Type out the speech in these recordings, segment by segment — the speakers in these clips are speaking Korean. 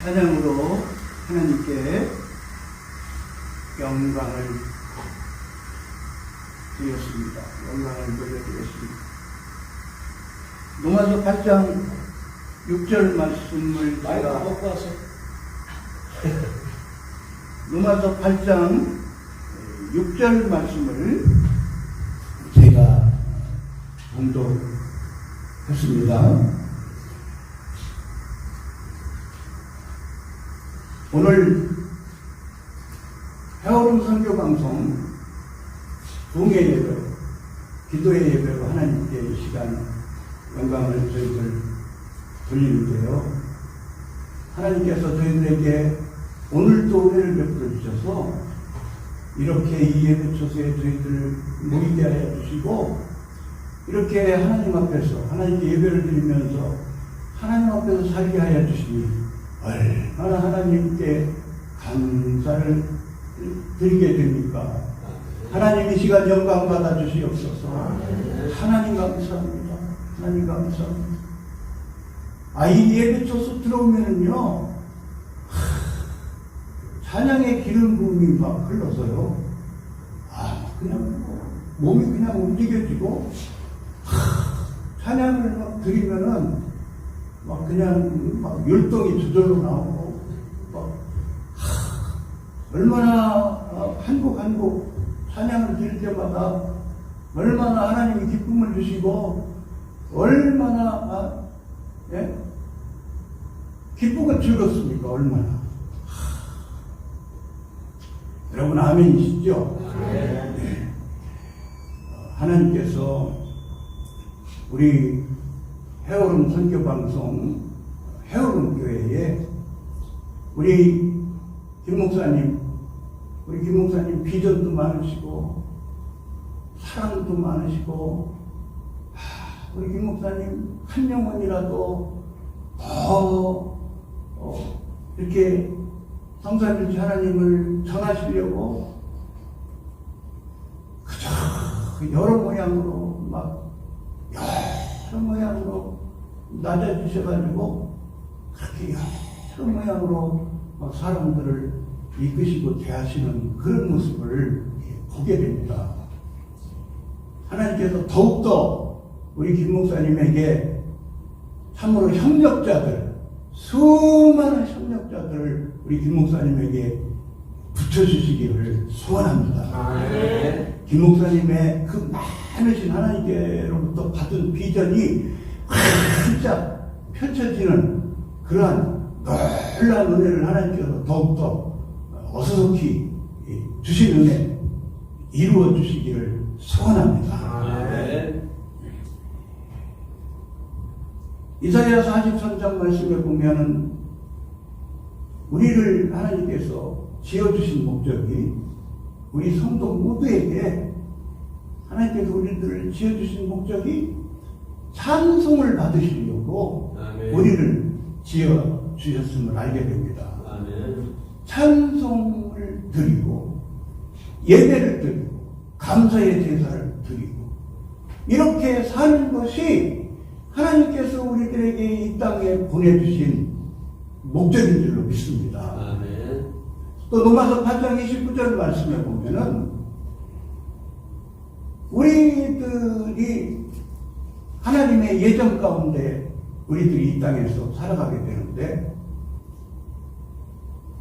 찬양으로 하나님께 영광을 드렸습니다. 영광을 돌려드렸습니다. 로마서 8장 6절 말씀을 제가 로마서 8장 6절 말씀을 제가 봉독했습니다. 오늘 헤어름 선교방송 동해 예배로, 기도의 예배로 하나님께 이 시간 영광을 저희들 돌리는데요. 하나님께서 저희들에게 오늘도 은혜를 베풀어 주셔서 이렇게 이 예배 초소에 저희들을 모이게 하여 주시고, 이렇게 하나님 앞에서 하나님께 예배를 드리면서 하나님 앞에서 살게 하여 주시니 얼마나 하나님께 감사를 드리게 됩니까? 하나님 이 시간 영광 받아 주시옵소서. 하나님 감사합니다. 하나님 감사합니다. 이 예배 초소 들어오면은요, 찬양의 기름 부음이 막 흘러서요, 그냥 몸이 그냥 움직여지고, 찬양을 막 드리면은 막 그냥 막 율동이 저절로 나오고, 얼마나 한 곡 한 곡 찬양을 드릴 때마다 얼마나 하나님이 기쁨을 주시고, 얼마나 기쁘고 즐겁습니까? 얼마나. 여러분 아멘이시죠? 네. 하나님께서 우리 헤어름 선교방송 헤어름 교회에 우리 김 목사님 비전도 많으시고 사랑도 많으시고, 우리 김 목사님 한 영혼이라도 더 이렇게 성삼일체 하나님을 전하시려고 그저 여러 모양으로 여러 모양으로 낮아주셔가지고 그렇게 여러 모양으로 사람들을 이끄시고 대하시는 그런 모습을 보게 됩니다. 하나님께서 더욱더 우리 김 목사님에게 참으로 협력자들, 수많은 협력자들을 우리 김 목사님에게 붙여주시기를 소원합니다. 김 목사님의 그 많으신 하나님께로부터 받은 비전이 진짜 펼쳐지는 그러한 놀라운 은혜를 하나님께서 더욱더 어수선히 주신 은혜 이루어 주시기를 소원합니다. 이사야 43장 말씀에 보면은 우리를 하나님께서 지어주신 목적이 우리 성도 모두에게 하나님께서 우리들을 지어주신 목적이 찬송을 받으시려고 우리를 지어주셨음을 알게 됩니다. 찬송을 드리고 예배를 드리고 감사의 제사를 드리고 이렇게 사는 것이 하나님께서 우리들에게 이 땅에 보내주신 목적인 줄로 믿습니다. 또 로마서 8장 29절 말씀에 보면은 우리들이 하나님의 예정 가운데 우리들이 이 땅에서 살아가게 되는데,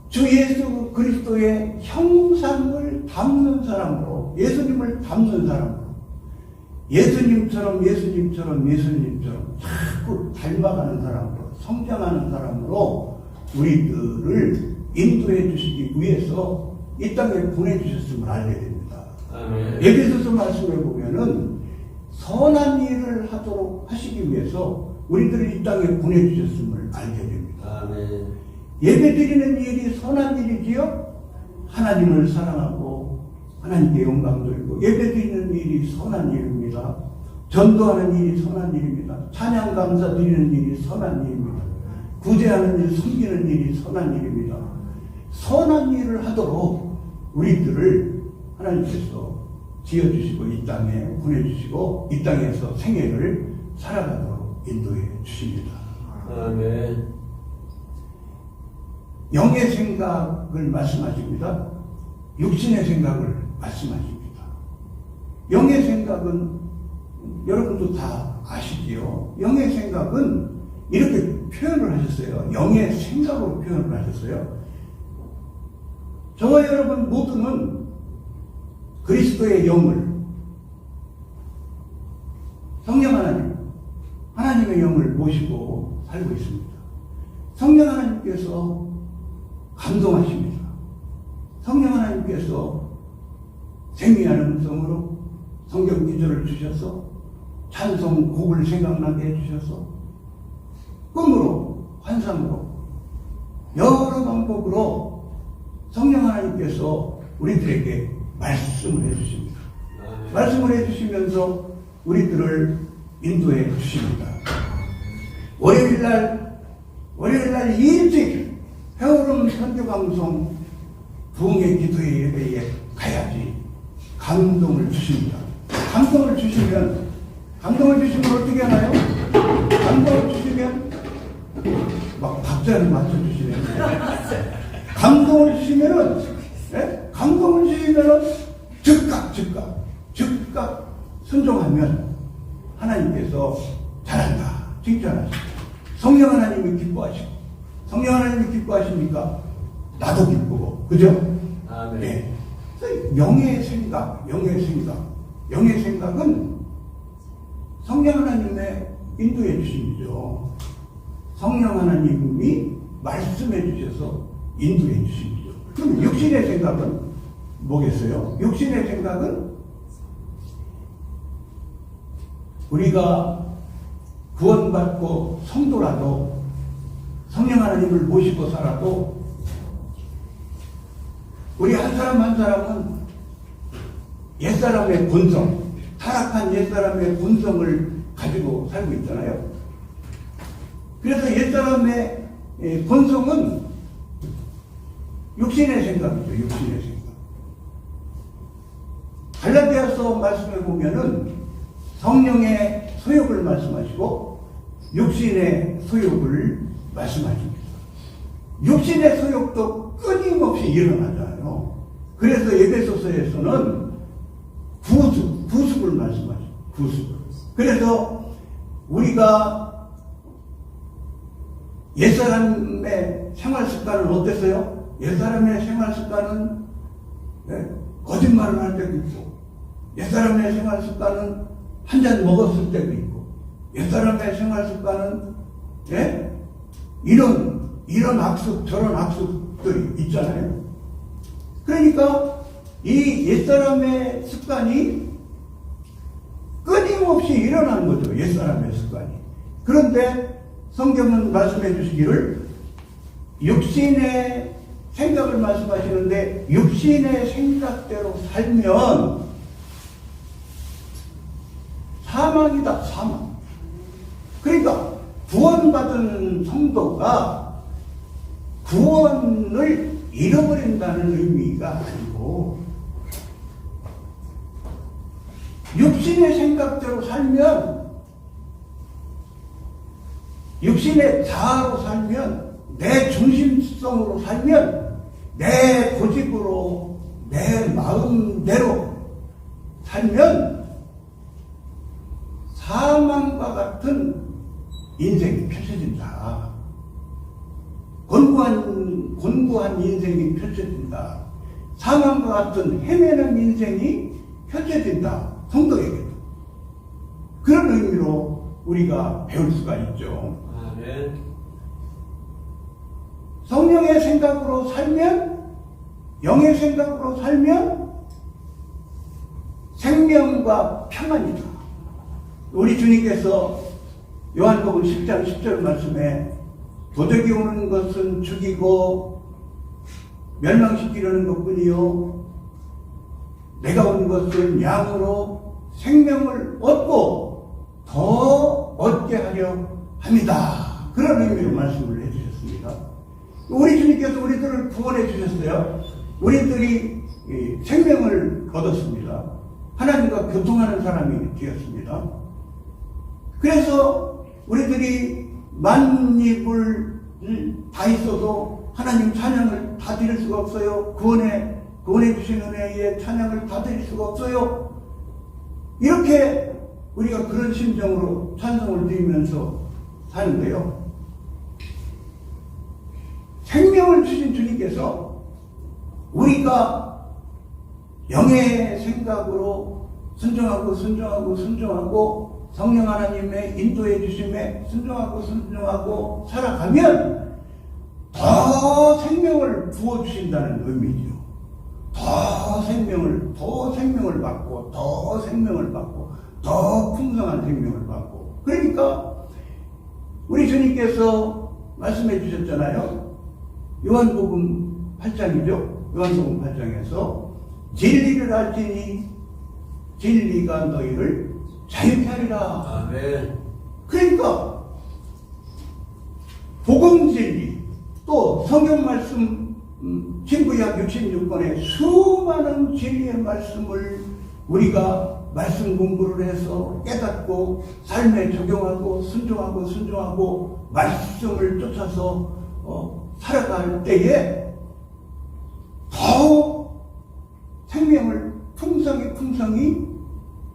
주 예수 그리스도의 형상을 담는 사람으로, 예수님을 담는 사람으로, 예수님처럼 자꾸 닮아가는 사람으로, 성장하는 사람으로 우리들을 인도해 주시기 위해서 이 땅에 보내주셨음을 알게 됩니다. 에베소서 말씀에 보면은 선한 일을 하도록 하시기 위해서 우리들을 이 땅에 보내주셨음을 알게 됩니다. 예배 드리는 일이 선한 일이지요? 하나님을 사랑하고 하나님께 영광 돌리고 예배 드리는 일이 선한 일입니다. 전도하는 일이 선한 일입니다. 찬양 감사 드리는 일이 선한 일입니다. 구제하는 일, 섬기는 일이 선한 일입니다. 선한 일을 하도록 우리들을 하나님께서 지어주시고 이 땅에 보내주시고 이 땅에서 생애를 살아가도록 인도해 주십니다. 영의 생각을 말씀하십니다. 육신의 생각을 말씀하십니다. 영의 생각은 여러분도 다 아시지요. 영의 생각은 이렇게 표현을 하셨어요. 영의 생각으로 표현을 하셨어요. 저와 여러분 모두는 그리스도의 영을, 성령 하나님, 하나님의 영을 모시고 살고 있습니다. 성령 하나님께서 감동하십니다. 성령 하나님께서 생미한 음성으로 성경 기절을 주셔서 찬송 곡을 생각나게 해주셔서 꿈으로, 환상으로, 여러 방법으로 성령 하나님께서 우리들에게 말씀을 해주십니다. 말씀을 해주시면서 우리들을 인도해 주십니다. 월요일날 일찍 해오름 선교방송 부흥의 기도의 예배에 가야지 감동을 주십니다. 감동을 주시면 어떻게 하나요? 감동을 주시면 막 박자를 맞춰주시네요. 감동을 주시면은 즉각 순종하면 하나님께서 잘한다 칭찬하시고, 성령 하나님이 기뻐하시고, 성령 하나님이 기뻐하십니까? 나도 기쁘고, 그죠? 아멘. 네. 영의 생각은 성령 하나님의 인도해 주심이죠. 성령 하나님이 말씀해 주셔서 인도해 주심이죠. 그럼 육신의 생각은 뭐겠어요? 육신의 생각은 우리가 구원받고 성도라도, 성령 하나님을 모시고 살아도 우리 한 사람 한 사람은 옛사람의 본성, 타락한 옛사람의 본성을 가지고 살고 있잖아요. 그래서 옛사람의 본성은 육신의 생각이죠. 육신의 생각. 갈라디아서 말씀해 보면은 성령의 소욕을 말씀하시고 육신의 소욕을 말씀하십니다. 육신의 소욕도 끊임없이 일어나잖아요. 그래서 에베소서에서는 구습을 말씀하죠. 구습. 그래서 우리가 옛사람의 생활 습관은 어땠어요? 옛사람의 생활 습관은 거짓말을 할 때도 있고, 옛사람의 생활 습관은 한 잔 먹었을 때도 있고, 옛사람의 생활 습관은 이런 악습 저런 악습들이 있잖아요. 그러니까 이 옛사람의 습관이 끊임없이 일어나는 거죠. 옛사람의 습관이. 그런데 성경은 말씀해 주시기를 육신의 생각을 말씀하시는데, 육신의 생각대로 살면 사망이다, 사망. 그러니까 구원받은 성도가 구원을 잃어버린다는 의미가 아니고, 육신의 생각대로 살면, 육신의 자아로 살면, 내 중심성으로 살면, 내 고집으로, 내 마음대로 살면 사망과 같은 인생이 펼쳐진다. 곤고한 인생이 펼쳐진다. 사망과 같은 헤매는 인생이 펼쳐진다. 성도에게도. 그런 의미로 우리가 배울 수가 있죠. 아멘. 성령의 생각으로 살면, 영의 생각으로 살면 생명과 평안이다. 우리 주님께서 요한복음 10장 10절 말씀에 도적이 오는 것은 죽이고 멸망시키려는 것뿐이요, 내가 온 것은 양으로 생명을 얻고 더 얻게 하려 합니다. 그런 의미로 말씀을 해주셨습니다. 우리 주님께서 우리들을 구원해 주셨어요. 우리들이 생명을 얻었습니다. 하나님과 교통하는 사람이 되었습니다. 그래서 우리들이 만입을 다 있어도 하나님 찬양을 다 드릴 수가 없어요. 구원해 주신 은혜의 찬양을 다 드릴 수가 없어요. 이렇게 우리가 그런 심정으로 찬송을 드리면서 사는데요. 생명을 주신 주님께서 우리가 영의 생각으로 순종하고 성령 하나님의 인도해 주심에 순종하고 살아가면 더 생명을 부어주신다는 의미죠. 더 생명을 받고 더 풍성한 생명을 받고. 그러니까 우리 주님께서 말씀해 주셨잖아요. 요한복음 8장이죠. 요한복음 8장에서 진리를 알지니 진리가 너희를 자유케 하리라. 아멘. 그러니까 복음 진리 또 성경 말씀 신구약 66권의 수많은 진리의 말씀을 우리가 말씀 공부를 해서 깨닫고 삶에 적용하고 순종하고 말씀을 쫓아서 살아갈 때에 더 생명을 풍성히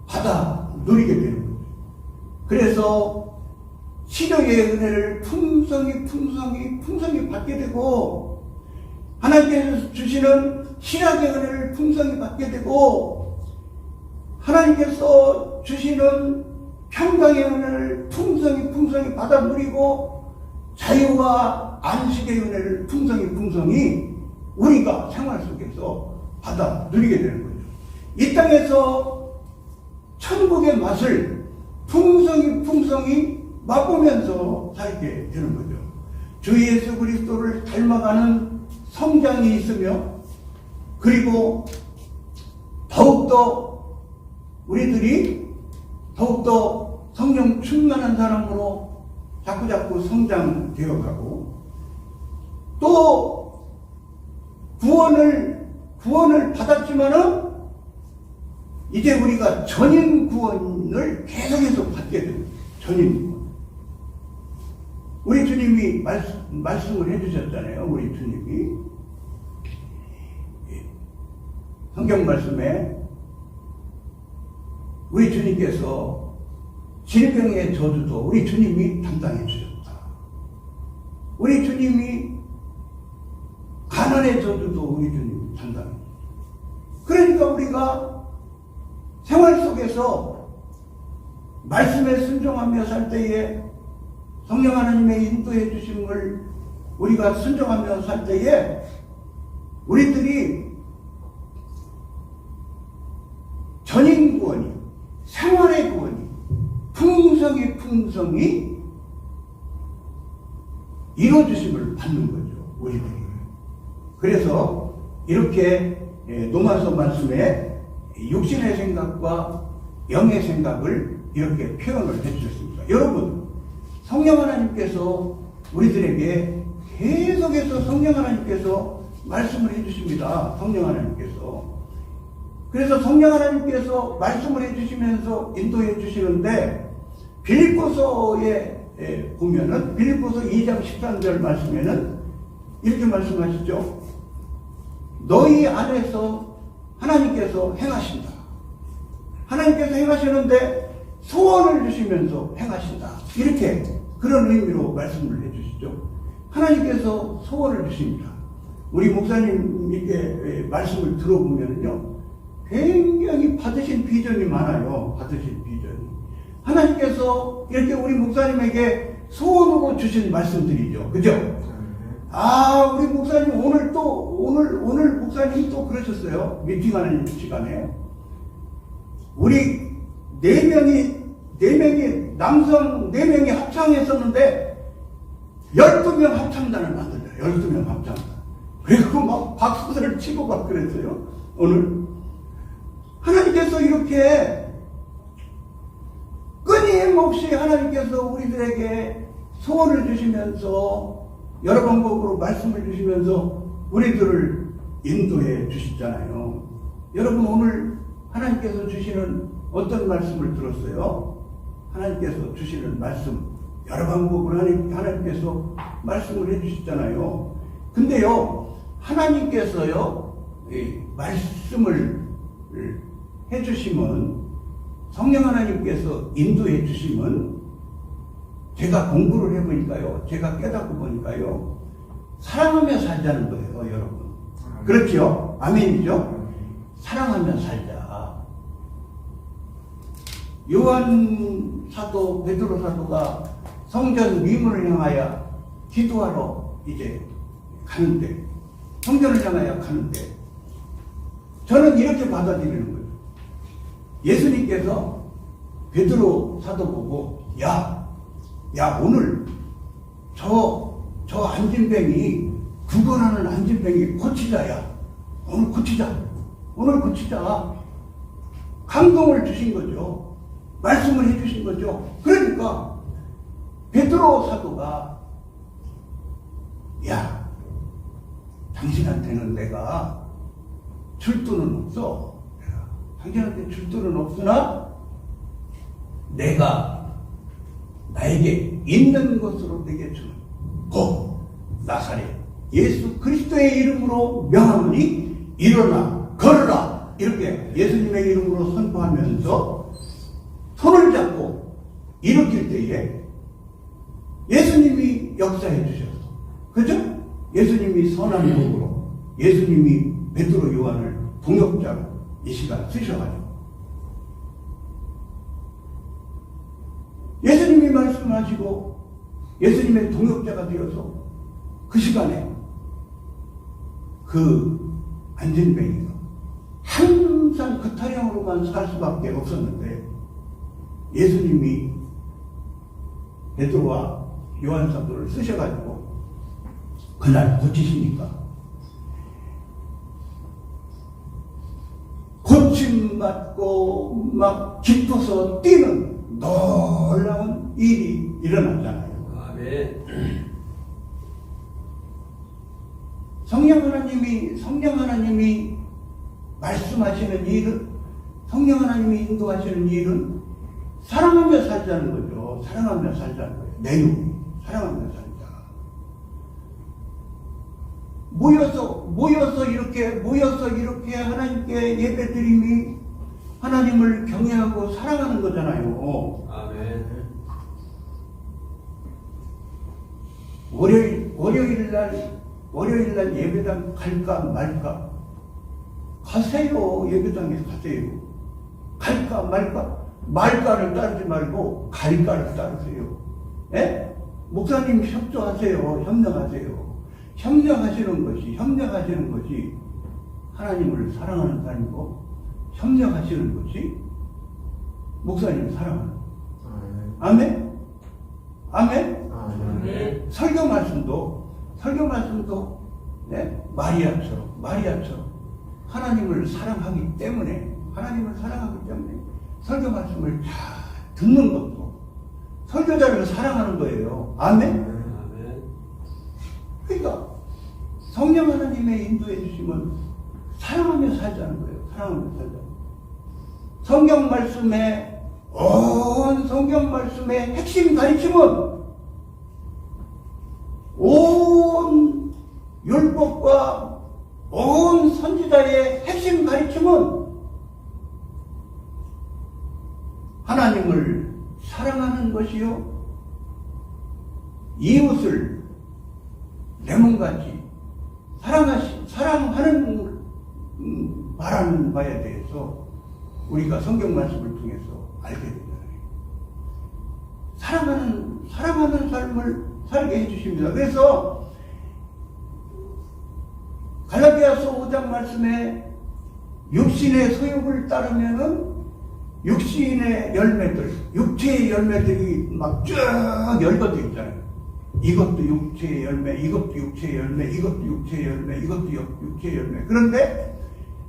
받아 누리게 되는 거죠. 그래서 치료의 은혜를 풍성히 받게 되고 하나님께서 주시는 신학의 은혜를 풍성히 받게 되고 하나님께서 주시는 평강의 은혜를 풍성히 받아 누리고 자유와 안식의 은혜를 풍성히 우리가 생활 속에서 받아 누리게 되는 거죠. 이 땅에서 천국의 맛을 풍성히 맛보면서 살게 되는 거죠. 주 예수 그리스도를 닮아가는 성장이 있으며 그리고 우리들이 더욱더 성령 충만한 사람으로 자꾸 성장되어 가고 또 구원을 받았지만은 이제 우리가 전인 구원을 계속해서 받게 됩니다. 전인 구원. 우리 주님이 말씀을 해주셨잖아요. 우리 주님이 성경 말씀에 우리 주님께서 질병의 저주도 우리 주님이 담당해 주셨다. 우리 주님이 가난의 저주도 우리 주님이 담당해 주셨다. 그러니까 우리가 생활 속에서 말씀에 순종하며 살 때에 성령 하나님의 인도해 주심을 우리가 순종하며 살 때에 우리들이 전인 구원이 생활의 구원이 풍성히 이루어주심을 받는 거죠. 우리들이. 그래서 이렇게 로마서 말씀에 육신의 생각과 영의 생각을 이렇게 표현을 해주셨습니다. 여러분, 성령 하나님께서 우리들에게 계속해서 성령 하나님께서 말씀을 해주십니다. 성령 하나님께서. 그래서 성령 하나님께서 말씀을 해주시면서 인도해 주시는데 빌립보서에 보면은 빌립보서 2장 13절 말씀에는 이렇게 말씀하시죠. 너희 안에서 하나님께서 행하신다. 하나님께서 행하시는데 소원을 주시면서 행하신다. 이렇게 그런 의미로 말씀을 해주시죠. 하나님께서 소원을 주십니다. 우리 목사님께 말씀을 들어보면요. 굉장히 받으신 비전이 많아요. 받으신 비전이. 하나님께서 이렇게 우리 목사님에게 소원으로 주신 말씀들이죠. 그죠? 우리 목사님 오늘 목사님이 또 그러셨어요. 미팅하는 시간에. 우리 남성 4명이 합창했었는데 12명 합창단을 만들어요. 12명 합창단. 그리고 막 박수를 치고 막 그랬어요. 오늘. 하나님께서 이렇게 끊임없이 하나님께서 우리들에게 소원을 주시면서 여러 방법으로 말씀을 주시면서 우리들을 인도해 주시잖아요. 여러분 오늘 하나님께서 주시는 어떤 말씀을 들었어요? 하나님께서 주시는 말씀 여러 방법으로 하나님께서 말씀을 해주시잖아요. 근데요, 하나님께서요, 이 말씀을 해주시면, 성령 하나님께서 인도해 주시면, 제가 공부를 해보니까요, 제가 깨닫고 보니까요, 사랑하며 살자는 거예요, 여러분. 그렇죠? 아멘이죠? 사랑하며 살자. 요한 사도, 베드로 사도가 성전 미문을 향하여 기도하러 이제 가는데, 성전을 향하여 가는데, 저는 이렇게 받아들이는 거예요. 예수님께서 베드로 사도 보고, 야, 오늘 저 안진뱅이, 구걸하는 안진뱅이 고치자야. 오늘 고치자. 감동을 주신 거죠. 말씀을 해주신 거죠. 그러니까 베드로 사도가, 야, 당신한테는 내가 줄도는 없어. 당신한테 줄도는 없으나 내가 나에게 있는 것으로 내게 주는 곧 나사렛 예수 그리스도의 이름으로 명하노니 일어나 걸어라. 이렇게 예수님의 이름으로 선포하면서 손을 잡고 일으킬 때에 예수님이 역사해 주셨어. 그죠? 예수님이 선한 복으로 예수님이 베드로 요한을 동역자로 이 시간 쓰셔가지고 예수님이 말씀하시고 예수님의 동역자가 되어서 그 시간에 그 안진뱅이가 항상 그 타령으로만 살 수밖에 없었는데 예수님이 베드로와 요한 사도를 쓰셔가지고 그날 고치시니까 고침받고 막 기뻐서 뛰는 놀라운 일이 일어났잖아요. 아멘. 성령 하나님이 말씀하시는 일은, 성령 하나님이 인도하시는 일은 사랑하며 살자는 거죠. 사랑하며 살자는 거예요. 내용이 사랑하며 살자. 모여서 이렇게 하나님께 예배드림이 하나님을 경외하고 사랑하는 거잖아요. 아멘. 월요일 날 예배당 갈까 말까? 가세요. 예배당에 가세요. 갈까 말까? 말까를 따르지 말고 갈까를 따르세요. 예? 목사님 협조하세요. 협력하세요. 협력하시는 것이 하나님을 사랑하는 사람이고, 협력하시는 것이 목사님을 사랑하는 거예요. 아멘? 아멘? 아멘. 설교 말씀도 네? 마리아처럼 하나님을 사랑하기 때문에 설교 말씀을 잘 듣는 것도 설교자를 사랑하는 거예요. 아멘? 아멘. 그러니까 성령 하나님의 인도해 주시면 사랑하며 살자는 거예요. 사랑하며 살자. 성경 말씀의 핵심 가르침은 온 율법과 온 선지자의 핵심 가르침은 하나님을 사랑하는 것이요, 이웃을 내 몸같이 사랑하는 바라는 바에 대해서 우리가 성경 말씀을 통해서 알게 되잖아요. 사랑하는 삶을 살게 해주십니다. 그래서 갈라디아서 5장 말씀에 육신의 소욕을 따르면은 육신의 열매들, 육체의 열매들이 막 쭉 열거져 있잖아요. 이것도 육체의 열매, 이것도 육체의 열매, 이것도 육체의 열매, 이것도 육체의 열매. 그런데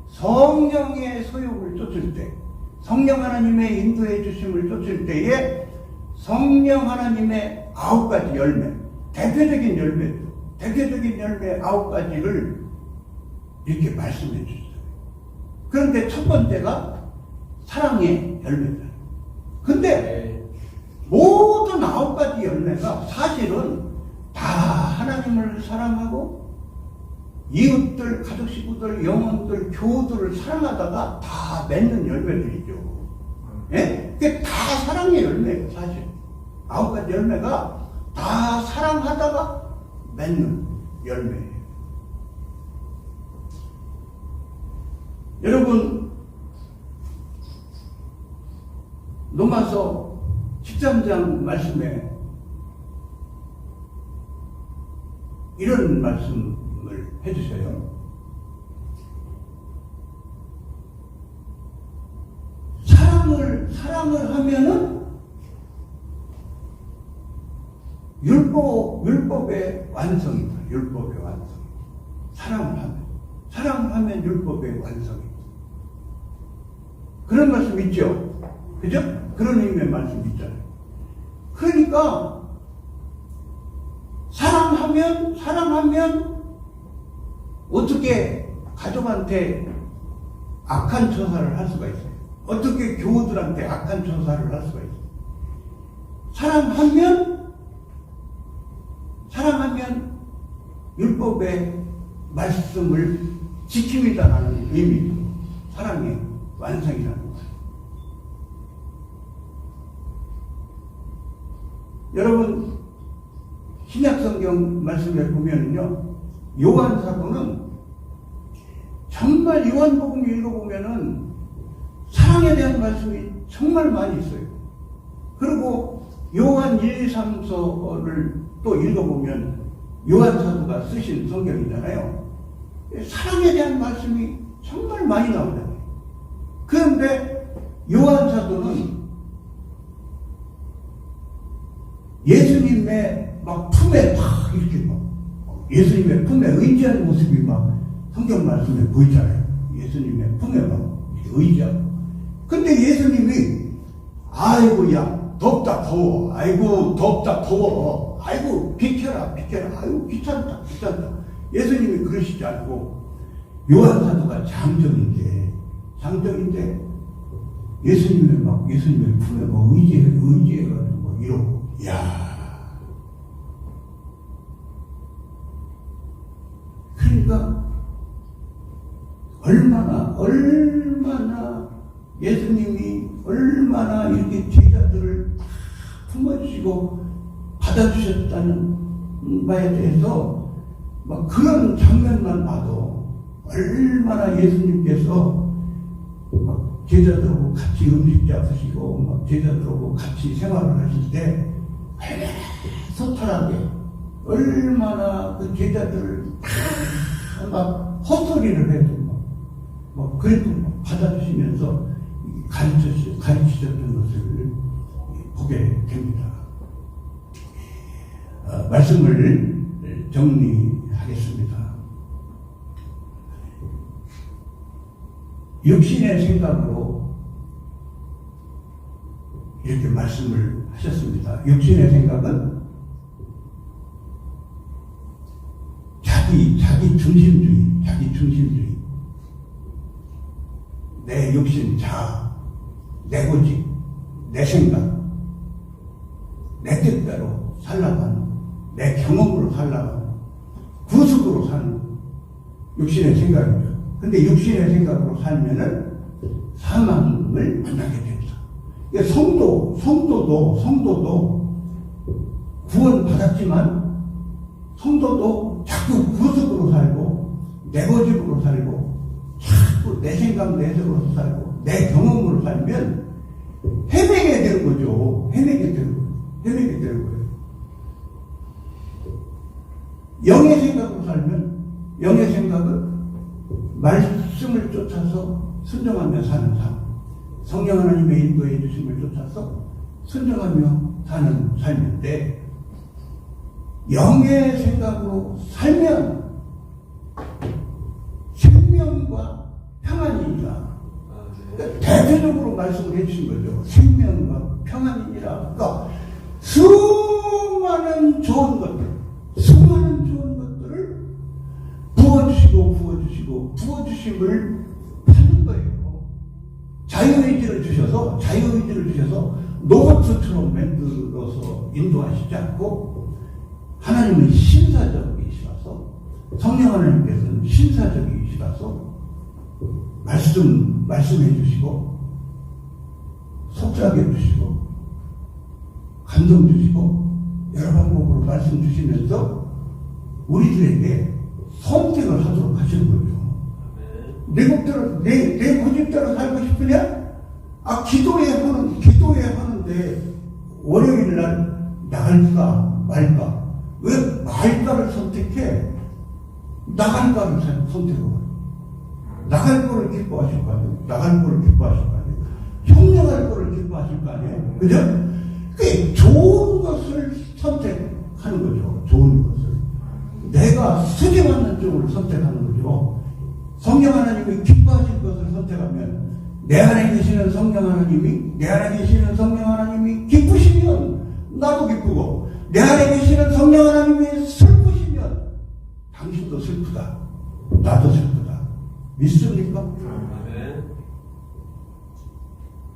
성령의 소욕을 쫓을 때, 성령 하나님의 인도해 주심을 쫓을 때에 성령 하나님의 9가지 열매, 대표적인 열매 9가지를 이렇게 말씀해 주셨어요. 그런데 첫 번째가 사랑의 열매다. 근데 모든 9가지 열매가 사실은 다 하나님을 사랑하고 이웃들, 가족 식구들, 영혼들, 교우들을 사랑하다가 다 맺는 열매들이죠. 예? 그게 다 사랑의 열매예요, 사실. 9가지 열매가 다 사랑하다가 맺는 열매예요. 여러분, 로마서 13장 말씀에 이런 말씀을 해주세요. 사랑을 하면은 율법의 완성이다. 율법의 완성. 사랑을 하면 율법의 완성이다. 그런 말씀 있죠? 그죠? 그런 의미의 말씀 있잖아요. 그러니까 사랑하면 어떻게 가족한테 악한 처사를 할 수가 있어요? 어떻게 교우들한테 악한 처사를 할 수가 있어요? 사랑하면 율법의 말씀을 지킴이다라는 의미죠. 사랑의 완성이라는 거예요. 여러분, 신약성경 말씀에 보면은요, 요한 사도는 정말 요한복음 읽어보면은 사랑에 대한 말씀이 정말 많이 있어요. 그리고 요한 1, 2, 3서를 또 읽어보면 요한 사도가 쓰신 성경이잖아요. 사랑에 대한 말씀이 정말 많이 나오잖아요. 그런데 요한 사도는 예수님의 막 품에 막 이렇게 막 예수님의 품에 의지하는 모습이 막 성경 말씀에 보이잖아요. 예수님의 품에 막 이렇게 의지하고. 근데 예수님이 아이고 야 덥다 더워. 아이고 덥다 더워. 아이고 비켜라. 아이고 귀찮다. 예수님이 그러시지 않고 요한 사도가 장정인데 예수님의 품에 막 의지해가지고 막 이러고. 야. 그러니까 얼마나 예수님이 얼마나 이렇게 제자들을 품어주시고 받아주셨다는 바에 대해서 막 그런 장면만 봐도 얼마나 예수님께서 막 제자들하고 같이 음식 잡수시고 막 제자들하고 같이 생활을 하실 때 얼마나 소탈하게 얼마나 그 제자들을 막 헛소리를 해도 막 그래도 막 받아주시면서 가르치셨던 것을 보게 됩니다. 말씀을 정리하겠습니다. 육신의 생각으로 이렇게 말씀을 하셨습니다. 육신의 생각은 자기 중심주의. 내 욕심, 자아, 내 고집, 내 생각, 내 뜻대로 살라고 하는, 내 경험으로 살라고 하는, 구습으로 사는 육신의 생각이죠. 근데 육신의 생각으로 살면은 사망을 만나게 됩니다. 그러니까 성도도 구원 받았지만 성도도 자꾸 구습으로 살고 내 고집으로 살고 자꾸 내 생각 내적으로 살고 내 경험으로 살면 헤매게 되는 거죠. 헤매게 되는 거예요. 영의 생각으로 살면 영의 생각은 말씀을 쫓아서 순종하며 사는 삶, 성령 하나님의 인도해 주심을 쫓아서 순종하며 사는 삶인데 영의 생각으로 살면 생명과 평안이니라. 그러니까 대표적으로 말씀을 해주신 거죠. 생명과 평안이니라. 그러니까 수많은 좋은 것들을 부어주심을 받는 거예요. 자유의지를 주셔서 로봇처럼 만들어서 인도하시지 않고 하나님은 심사적이시라서 성령 하나님께서는 신사적이시라서 말씀해 주시고 속삭여 주시고 감동 주시고 여러 방법으로 말씀 주시면서 우리들에게 선택을 하도록 하시는 거죠. 내 것대로 내 고집대로 살고 싶으냐? 기도해야 하는데 월요일 날 나갈까 말까? 왜 말까를 선택해? 나갈까를 선택해요. 나갈 거를 기뻐하실 거 아니에요? 나갈 거를 기뻐하실 거 아니에요? 형령할 거를 기뻐하실 거 아니에요? 그죠? 그 좋은 것을 선택하는 거죠. 좋은 것을. 내가 쓰지 않는 쪽을 선택하는 거죠. 성령 하나님이 기뻐하실 것을 선택하면 내 안에 계시는 성령 하나님이 기쁘시면 나도 기쁘고 내 안에 계시는 성령 하나님이 슬프시면 당신도 슬프다. 나도 슬프다. 믿습니까?